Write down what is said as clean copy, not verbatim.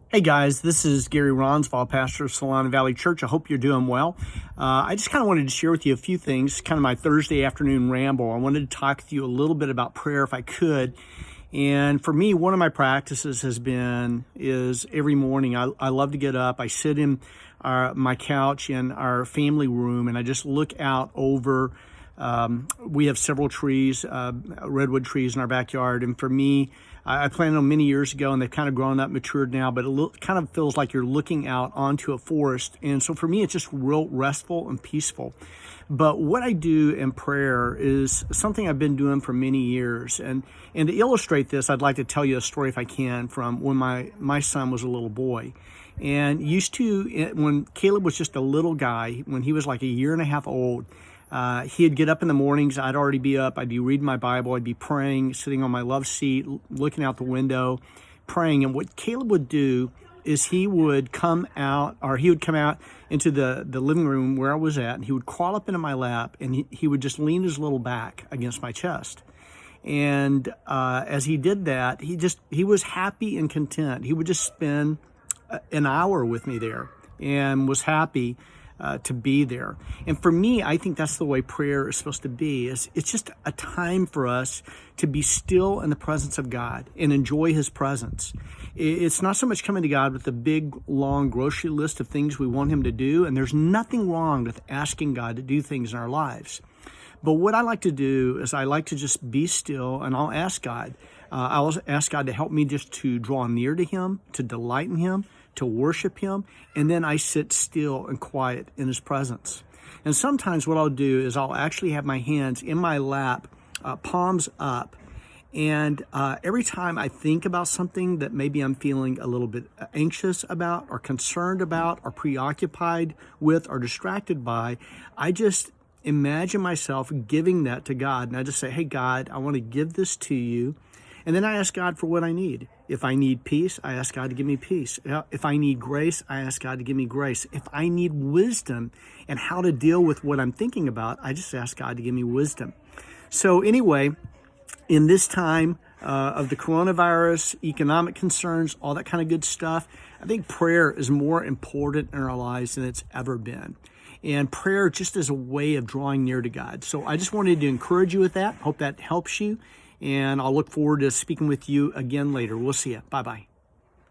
Hey guys, this is Gary Ronsval, pastor of Solana Valley Church. I hope you're doing well. I just kind of wanted to share with you a few things, kind of my Thursday afternoon ramble. I wanted to talk with you a little bit about prayer if I could. And for me, one of my practices is every morning I love to get up. I sit in my couch in our family room and I just look out over. We have several trees, redwood trees in our backyard. And for me, I planted them many years ago and they've kind of grown up, matured now, but it kind of feels like you're looking out onto a forest. And so for me, it's just real restful and peaceful. But what I do in prayer is something I've been doing for many years. And to illustrate this, I'd like to tell you a story, if I can, from when my son was a little boy. And when Caleb was just a little guy, when he was like a year and a half old, he'd get up in the mornings. I'd already be up. I'd be reading my Bible. I'd be praying, sitting on my love seat, looking out the window, praying. And what Caleb would do is he would come out into the living room where I was at, and he would crawl up into my lap, and he would just lean his little back against my chest. And as he did that, he was happy and content. He would just spend an hour with me there and was happy to be there. And for me, I think that's the way prayer is supposed to be. It's just a time for us to be still in the presence of God and enjoy his presence. It's not so much coming to God with a big, long grocery list of things we want him to do. And there's nothing wrong with asking God to do things in our lives. But what I like to do is I like to just be still, and I'll ask God. I'll ask God to help me just to draw near to him, to delight in him, to worship him, and then I sit still and quiet in his presence. And sometimes what I'll do is I'll actually have my hands in my lap, palms up, and every time I think about something that maybe I'm feeling a little bit anxious about or concerned about or preoccupied with or distracted by, I just imagine myself giving that to God. And I just say, hey, God, I want to give this to you. And then I ask God for what I need. If I need peace, I ask God to give me peace. If I need grace, I ask God to give me grace. If I need wisdom and how to deal with what I'm thinking about, I just ask God to give me wisdom. So anyway, in this time of the coronavirus, economic concerns, all that kind of good stuff, I think prayer is more important in our lives than it's ever been. And prayer just is a way of drawing near to God. So I just wanted to encourage you with that. Hope that helps you. And I'll look forward to speaking with you again later. We'll see you. Bye-bye.